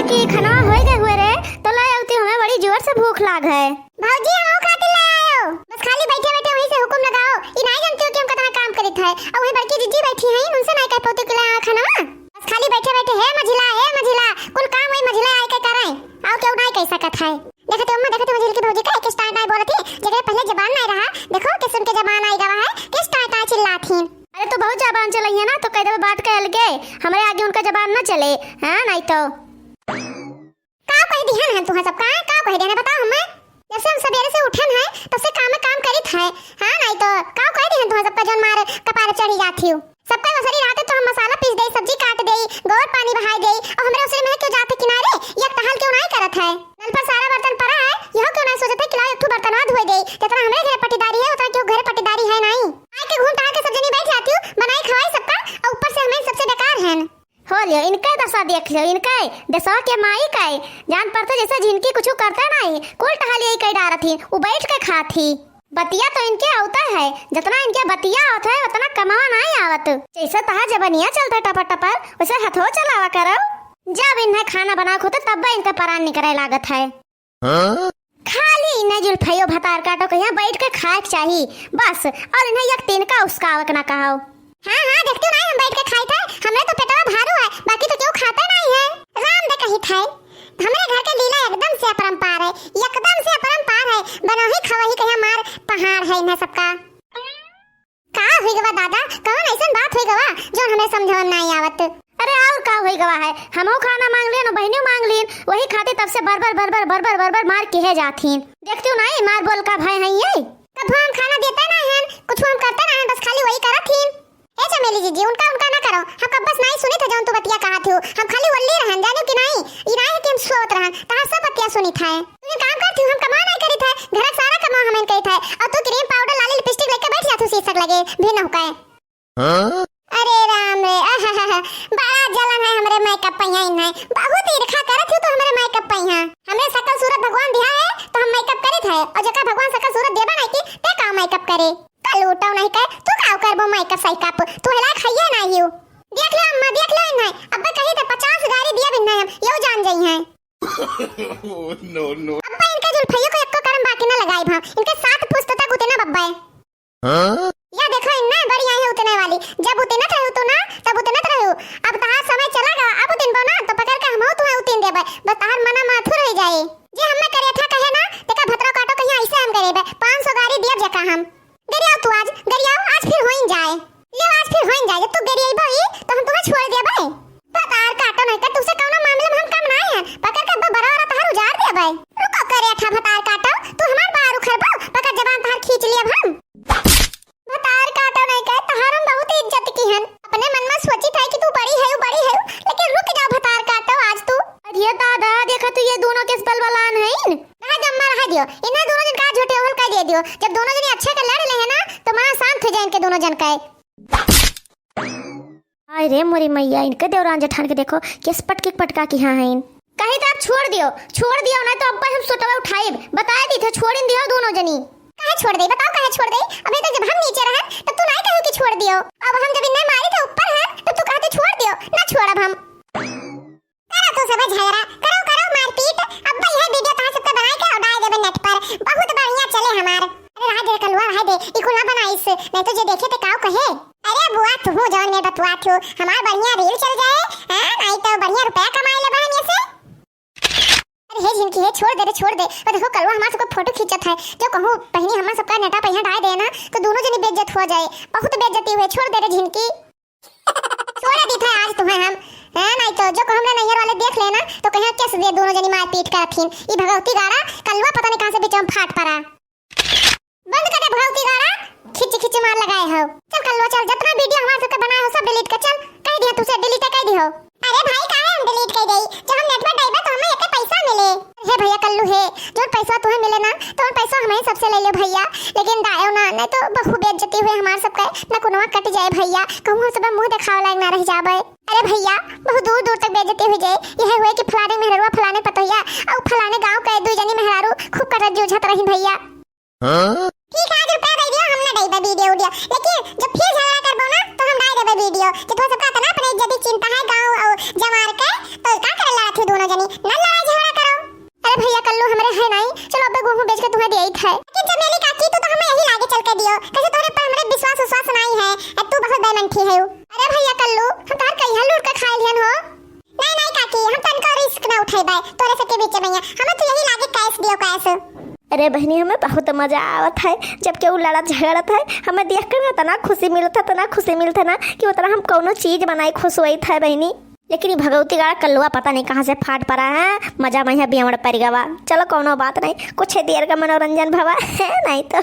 कि खाना होए गए हुए रे तो ला आउती हमें बड़ी जोर से भूख लाग है। भौजी हम खातिर ला आयो, बस खाली बैठे बैठे वहीं से हुक्म लगाओ। ई नहीं जानते हो कि हम कितना काम करित है और वही बड़की जीजी बैठी हैं उनसे नहीं कह पाते कि ला खाना, बस खाली बैठे बैठे है मझिला कुल काम वही मझिला आए के कराए आओ क्यों नहीं कैसा कथा है। देखो तो अम्मा, देखो तो मझिल की भौजी का एक स्टार्ट आई बोलत थी जगह पहले जबान नहीं रहा, देखो कि सुन के जबान आई गवा है कि स्टार्ट आई चिल्लाथीन। अरे तो बहुत जबान चलाई है ना तो कह दे बात कह लगे हमारे आगे उनका जबान न चले। हां नहीं तो का कह दिहन है तू सब का कह देना बताओ हमें। जैसे हम सवेरे से उठन है तब से काम में काम करित है। हां नहीं तो का कह दिहन तू सबका जन मार कपार चढ़ी जाती हो। सबका वसरी रात तो हम मसाला पीस दे, सब्जी काट दे, गोर पानी बहाई दे और हमरे उसरे में क्यों जाते किनारे एक टहल क्यों नहीं करत है। नल पर सारा बर्तन पड़ा है, यह क्यों नहीं सोचते कि ला एक बर्तन धोई दे जितना हमरे घर पट्टीदारी है उतना क्यों घर पट्टीदारी है नहीं। आए के घूम टहल के सब जनी बैठ जाती हूं बनाई खवाई सबका और ऊपर से हमें सबसे बेकार हैं। हो लियो इनका दशा देख लियो इनका दशा के माई का जान पड़ता जैसे जिनकी कुछ करता नहीं कुल टहल यही कह डारत थी वो बैठ के खाती। बतिया तो इनके होता है जितना इनके बतिया होता है उतना कमावा नहीं आवत। जैसे तहा जबनिया चलता टपर टपर वैसे हथो चलावा करो। जब इन्हें खाना बना खोते तब इनका परान निकले लागत है। खाली इन्हें जुल्फियो भतार काटो के यहाँ बैठ के खाए चाहिए बस, और इन्हें एक तीन का उसका आवक ना कहो। हां देखते हो नहीं हम बैठ के खाए थे, हमरे तो पेटवा भारू है बाकी तो क्यों खाता नहीं है। राम दे कही थे हमरे घर के लीला एकदम से अपरंपार है, एकदम से अपरंपार है, बनो ही खवा ही कहिया मार पहाड़ है इन्हें सबका। का होई गवा दादा, कौन ऐसन बात होई गवा जो हमें समझ नहीं आवत। अरे और का होई गवा है हमो खाना मांग लेन बहनियों मांग लेन वही खाते तब से बरबर मार के है जाथीन। देखती हो नहीं मार बोल का भाई है ये कब हम खाना देते नहीं हैं कुछ हम करते नहीं बस खाली वही करथीन। ए चमेली जीजी उनका ना करो, हम कब बस नहीं सुनी थे जौन तू बतिया कहा थी, हम खाली वल्ली रहन जानो कि नहीं ई नहीं कि हम सोत रहन तहां सब बतिया सुनी था। तू काम करती हम कमा नहीं करी था, घर का सारा कमा हमें करी था और तू क्रीम पाउडर लाली लिपस्टिक लेके बैठ जातू शीशक लगे भी न होकाए। हां अरे राम रे आहा बड़ा जलन है हमरे मेकअप पहिया इन्हें बहुत ईर्खा करत हो तो हमरे मेकअप पहिया हमरे सकल सूरत भगवान दिया है तो हम मेकअप करित है और जका भगवान सकल सूरत देबा नहीं की ते का मेकअप करे कल उठाओ नहीं कर तू का करबो मेकअप सही कप तू हला खाइए नहीं हो। देख लो अम्मा देख लो इन्हें अब कही तो 50 गाड़ी दिया बिन्ना हम यो जान जाई हैं। नो अब्बा इनका जुल्फियों को एको करम बाकी ना लगाई भा इनके 7 पुस्त तक उतना बब्बा है। हां या देखो इन्ना बड़ी आई है उतने वाली जब उतने न रहो तो ना तब उतने न रहो अब तार समय चला गया अब उतन बो ना तो पकड़ के हम तू उतन देबे बस तार मना माथु रह जाए जे हमने करे था कहे ना तेका भतरा काटो कहीं ऐसे हम करेबे 500 गाड़ी दिया जका हम गरियाओ तू आज फिर होइन जाए ले आज फिर होइन जाए जब तू गरियाई भाई तो हम तुम्हें छोड़ दे भाई पतार काटो नहीं कर तुसे कौन मामले में हम कम ना है पकड़ के बराबर तार उजाड़ दे भाई रुको करे था भतार काटो तू हमार बाहर उखड़बो पकड़ जबान तार खींच लिया हम भतार काटो नहीं कर तार हम बहुत इज्जत की हन अपने मन में सोची था कि तू बड़ी है लेकिन रुक जा भतार काटो आज तू। अरे दादा देखा तो ये दोनों किस बलबलान है इन रह जम्मा रह दियो इन्हें दोनों जन का झूठे होल कह दे दियो जब दोनों जन अच्छे के लड़ ले है ना तो मां शांत हो जाए इनके दोनों जन का। अरे मोरी मैया इनके देवरान जेठान के देखो किस पटके पटका की हां है इन कहीं तो छोड़ दियो ना तो अब्बा हम सोटवा उठाए बताए दी थे छोड़ दियो दोनों जनी। काहे छोड़ दे बताओ काहे छोड़ दे अबे तो जब हम नीचे रहे तब तू नहीं कहो कि छोड़ दियो अब हम जब इन्हें मारे थे ऊपर है तब तू कहते छोड़ दियो ना छोड़ब हम करो तो सब झगड़ा करो मारपीट अब्बा यह वीडियो कहां सबका बनाए के और डाल देबे नेट पर बहुत बढ़िया चले हमार। अरे रह दे कलवा रह दे इको ना बनाइस नहीं तो जे देखे ते काओ कहे अरे बुआ तू हो जौन में बतवा थो हमार बढ़िया रील चल जाए हां नहीं तो बढ़िया रुपया कमाए ले बहन से। अरे हे जिनकी है छोड़ दे और देखो कलवा हमार सबका फोटो खींचत है जो कहूं पहनी हमार सबका नेटा पहिया डाल देना तो दोनों जनी बेइज्जत हो जाए बहुत बेइज्जती हुए छोड़ दे रे झिनकी छोड़ दी था आज तुम्हें हम हां नहीं तो जो कहूं नैयर वाले देख लेना तो कहीं कैसे दे दोनों जनी मार पीट करथिन ई भगवती गाड़ा कलवा पता नहीं कहां से बीच में फाट पड़ा बंद कर दे भगवती गाड़ा खिच मार लगाए हो चल कलवा चल जितना वीडियो हमार सबका बनाए हो सब डिलीट कर चल कह दिया तुसे डिलीट कर दी हो। अरे भाई काहे हम डिलीट कर देई जब हम नेट पर डाइबे तो हमें एक पैसा मिले हे भैया कल्लू है जो पैसा तुम्हें मिले ना तो पैसा हमें सबसे ले ले भैया लेकिन दायो ना नहीं तो बहु बेइज्जती हुए हमार सबका ना कोनवा कट जाए भैया कहूं सब मुंह दिखावे लायक ना रह जाबे। अरे भैया बहुत दूर तक बेइज्जती हो जाए यह हुए कि फलाने मेहरवा फलाने पतोहिया और फलाने गांव के दो जनी मेहरारू खूब करत जूझत रही भैया। हां ठीक है रुपया दे दियो हमने डाइबे वीडियो लेकिन जब फिर झगड़ा करबो ना तो हम डाल देबे वीडियो कि तो सबका तना अपने इज्जत की चिंता है गांव और जमार के तो का करे ला थे दोनों जनी दियो, कैसे तोरे पर हमरे विश्वास नहीं है। तू बहुत बेमंठी है। अरे भैया कल्लू, हम तार कहिया लूट के खाए लिहन हो। नहीं काकी, हम तनका रिस्क ना उठाइबे तोरे से के बीच में। हमें तो यही लागे कैश दियो कैश। अरे बहनी हमें बहुत मजा आवत है जब केहू लड़त झगड़त है। हमें देख कर तना खुशी मिलत है ना कि उतना हम कोनो चीज बनाई खुश हुई था बहनी। लेकिन भगवती गाड़ा कल्लुआ पता नहीं कहाँ से फाट पड़ा है। मजा में बियावड़ पड़ गवा। चलो कोनो बात नहीं, कुछ देर का मनोरंजन भवा है नहीं तो